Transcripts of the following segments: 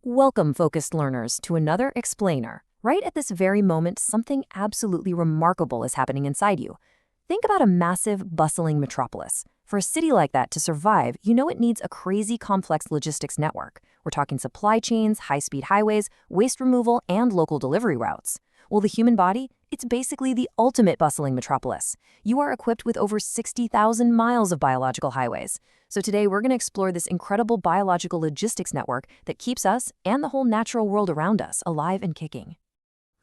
Welcome, focused learners, to another explainer. Right at this very moment, something absolutely remarkable is happening inside you. Think about a massive, bustling metropolis. For a city like that to survive, you know it needs a crazy complex logistics network. We're talking supply chains, high-speed highways, waste removal, and local delivery routes. Well, the human body, it's basically the ultimate bustling metropolis. You are equipped with over 60,000 miles of biological highways. So today we're going to explore this incredible biological logistics network that keeps us and the whole natural world around us alive and kicking.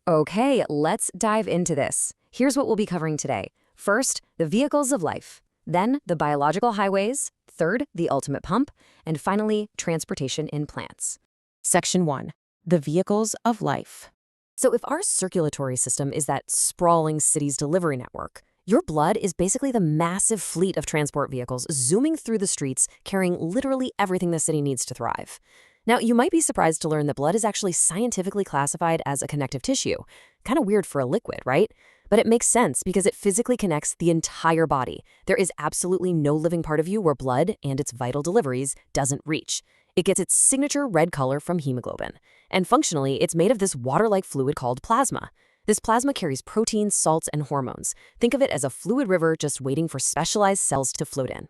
Okay, let's dive into this. Here's what we'll be covering today. First, the vehicles of life. Then, the biological highways. Third, the ultimate pump. And finally, transportation in plants. Section 1. The vehicles of life. So if our circulatory system is that sprawling city's delivery network, your blood is basically the massive fleet of transport vehicles zooming through the streets, carrying literally everything the city needs to thrive. Now, you might be surprised to learn that blood is actually scientifically classified as a connective tissue. Kind of weird for a liquid, right? But it makes sense because it physically connects the entire body. There is absolutely no living part of you where blood and its vital deliveries doesn't reach. It gets its signature red color from hemoglobin. And functionally, it's made of this water-like fluid called plasma. This plasma carries proteins, salts, and hormones. Think of it as a fluid river just waiting for specialized cells to float in.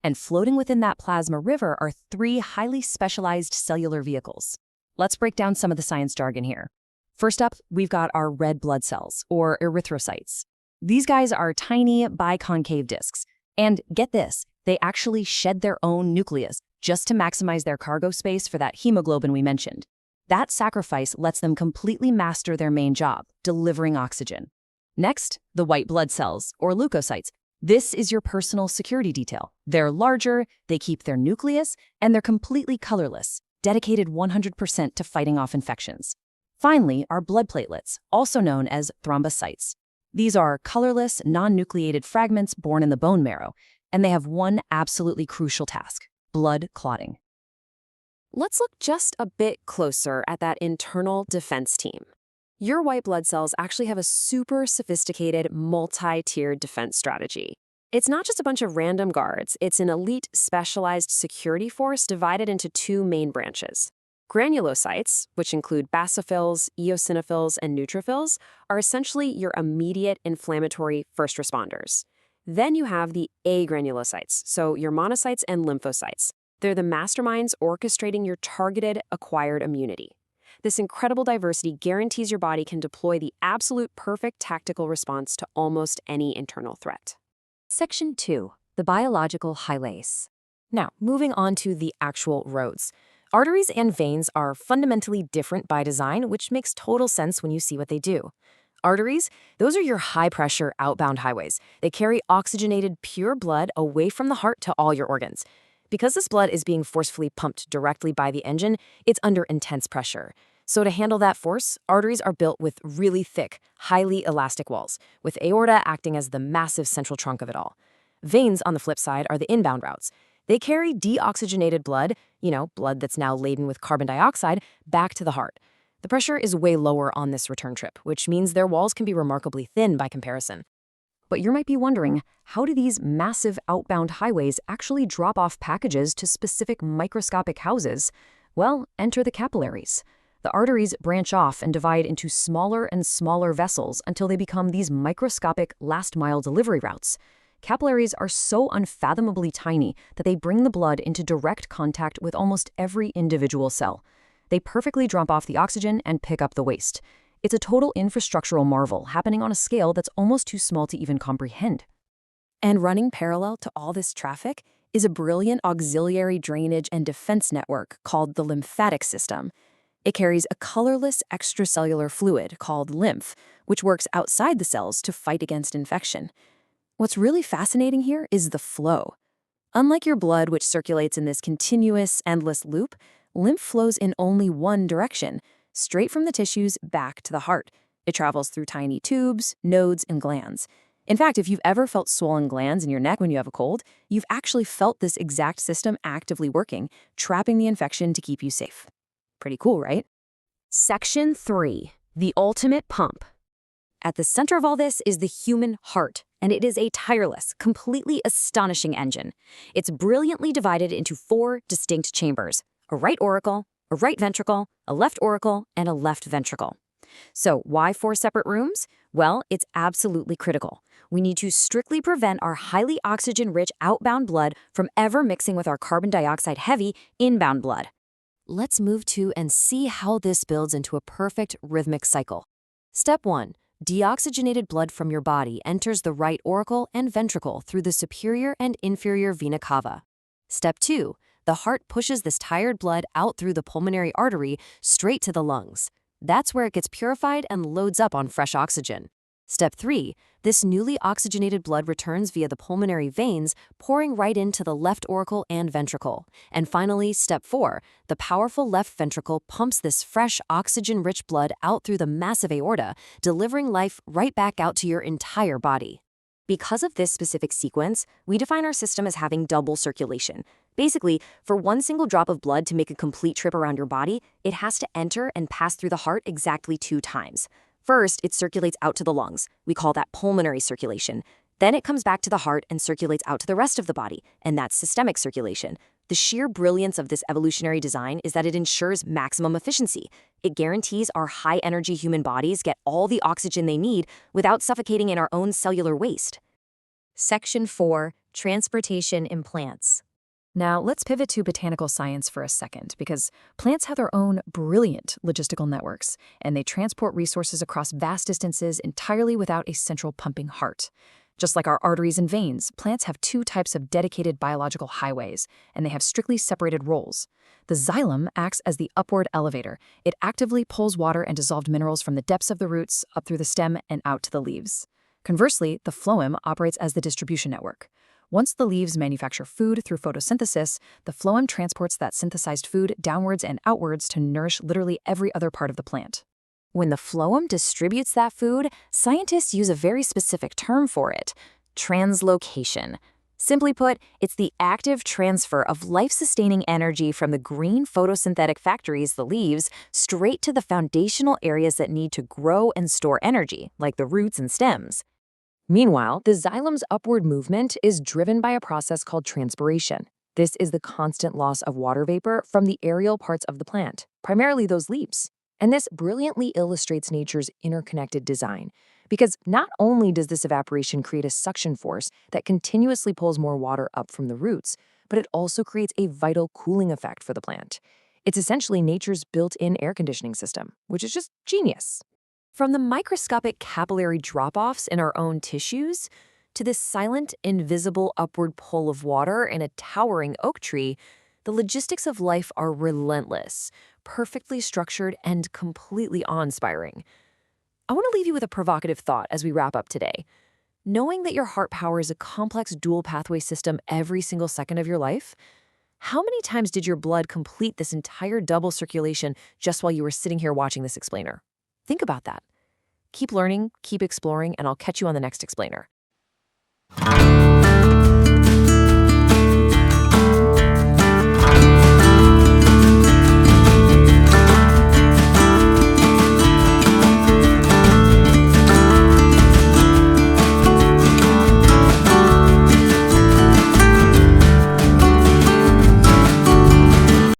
And floating within that plasma river are 3 highly specialized cellular vehicles. Let's break down some of the science jargon here. First up, we've got our red blood cells, or erythrocytes. These guys are tiny biconcave discs. And get this, they actually shed their own nucleus just to maximize their cargo space for that hemoglobin we mentioned. That sacrifice lets them completely master their main job, delivering oxygen. Next, the white blood cells, or leukocytes. This is your personal security detail. They're larger, they keep their nucleus, and they're completely colorless, dedicated 100% to fighting off infections. Finally, our blood platelets, also known as thrombocytes. These are colorless, non-nucleated fragments born in the bone marrow, and they have one absolutely crucial task: blood clotting. Let's look just a bit closer at that internal defense team. Your white blood cells actually have a super sophisticated, multi-tiered defense strategy. It's not just a bunch of random guards, it's an elite, specialized security force divided into 2 main branches. Granulocytes, which include basophils, eosinophils, and neutrophils, are essentially your immediate inflammatory first responders. Then you have the agranulocytes, so your monocytes and lymphocytes. They're the masterminds orchestrating your targeted, acquired immunity. This incredible diversity guarantees your body can deploy the absolute perfect tactical response to almost any internal threat. Section 2. The biological highways. Now, moving on to the actual roads. Arteries and veins are fundamentally different by design, which makes total sense when you see what they do. Arteries, those are your high-pressure outbound highways. They carry oxygenated, pure blood away from the heart to all your organs. Because this blood is being forcefully pumped directly by the engine, it's under intense pressure. So to handle that force, arteries are built with really thick, highly elastic walls, with aorta acting as the massive central trunk of it all. Veins, on the flip side, are the inbound routes. They carry deoxygenated blood, blood that's now laden with carbon dioxide, back to the heart. The pressure is way lower on this return trip, which means their walls can be remarkably thin by comparison. But you might be wondering, how do these massive outbound highways actually drop off packages to specific microscopic houses? Well, enter the capillaries. The arteries branch off and divide into smaller and smaller vessels until they become these microscopic last-mile delivery routes. Capillaries are so unfathomably tiny that they bring the blood into direct contact with almost every individual cell. They perfectly drop off the oxygen and pick up the waste. It's a total infrastructural marvel happening on a scale that's almost too small to even comprehend. And running parallel to all this traffic is a brilliant auxiliary drainage and defense network called the lymphatic system. It carries a colorless extracellular fluid called lymph, which works outside the cells to fight against infection. What's really fascinating here is the flow. Unlike your blood, which circulates in this continuous, endless loop, lymph flows in only one direction, straight from the tissues back to the heart. It travels through tiny tubes, nodes, and glands. In fact, if you've ever felt swollen glands in your neck when you have a cold, you've actually felt this exact system actively working, trapping the infection to keep you safe. Pretty cool, right? Section 3. The ultimate pump. At the center of all this is the human heart, and it is a tireless, completely astonishing engine. It's brilliantly divided into 4 distinct chambers: a right auricle, a right ventricle, a left auricle, and a left ventricle. So why 4 separate rooms? Well, it's absolutely critical. We need to strictly prevent our highly oxygen-rich outbound blood from ever mixing with our carbon dioxide-heavy inbound blood. Let's move to and see how this builds into a perfect rhythmic cycle. Step 1. Deoxygenated blood from your body enters the right auricle and ventricle through the superior and inferior vena cava. Step 2. The heart pushes this tired blood out through the pulmonary artery straight to the lungs. That's where it gets purified and loads up on fresh oxygen. Step 3. This newly oxygenated blood returns via the pulmonary veins, pouring right into the left auricle and ventricle. And finally, Step 4. The powerful left ventricle pumps this fresh, oxygen-rich blood out through the massive aorta, delivering life right back out to your entire body. Because of this specific sequence, we define our system as having double circulation. Basically, for one single drop of blood to make a complete trip around your body, it has to enter and pass through the heart exactly 2 times. First, it circulates out to the lungs. We call that pulmonary circulation. Then it comes back to the heart and circulates out to the rest of the body, and that's systemic circulation. The sheer brilliance of this evolutionary design is that it ensures maximum efficiency. It guarantees our high-energy human bodies get all the oxygen they need without suffocating in our own cellular waste. Section 4. Transportation in plants. Now, let's pivot to botanical science for a second, because plants have their own brilliant logistical networks, and they transport resources across vast distances entirely without a central pumping heart. Just like our arteries and veins, plants have 2 types of dedicated biological highways, and they have strictly separated roles. The xylem acts as the upward elevator. It actively pulls water and dissolved minerals from the depths of the roots up through the stem and out to the leaves. Conversely, the phloem operates as the distribution network. Once the leaves manufacture food through photosynthesis, the phloem transports that synthesized food downwards and outwards to nourish literally every other part of the plant. When the phloem distributes that food, scientists use a very specific term for it: translocation. Simply put, it's the active transfer of life-sustaining energy from the green photosynthetic factories, the leaves, straight to the foundational areas that need to grow and store energy, like the roots and stems. Meanwhile, the xylem's upward movement is driven by a process called transpiration. This is the constant loss of water vapor from the aerial parts of the plant, primarily those leaves. And this brilliantly illustrates nature's interconnected design, because not only does this evaporation create a suction force that continuously pulls more water up from the roots, but it also creates a vital cooling effect for the plant. It's essentially nature's built-in air conditioning system, which is just genius. From the microscopic capillary drop-offs in our own tissues to the silent, invisible upward pull of water in a towering oak tree, the logistics of life are relentless, perfectly structured, and completely awe-inspiring. I want to leave you with a provocative thought as we wrap up today. Knowing that your heart powers a complex dual pathway system every single second of your life, how many times did your blood complete this entire double circulation just while you were sitting here watching this explainer? Think about that. Keep learning, keep exploring, and I'll catch you on the next explainer.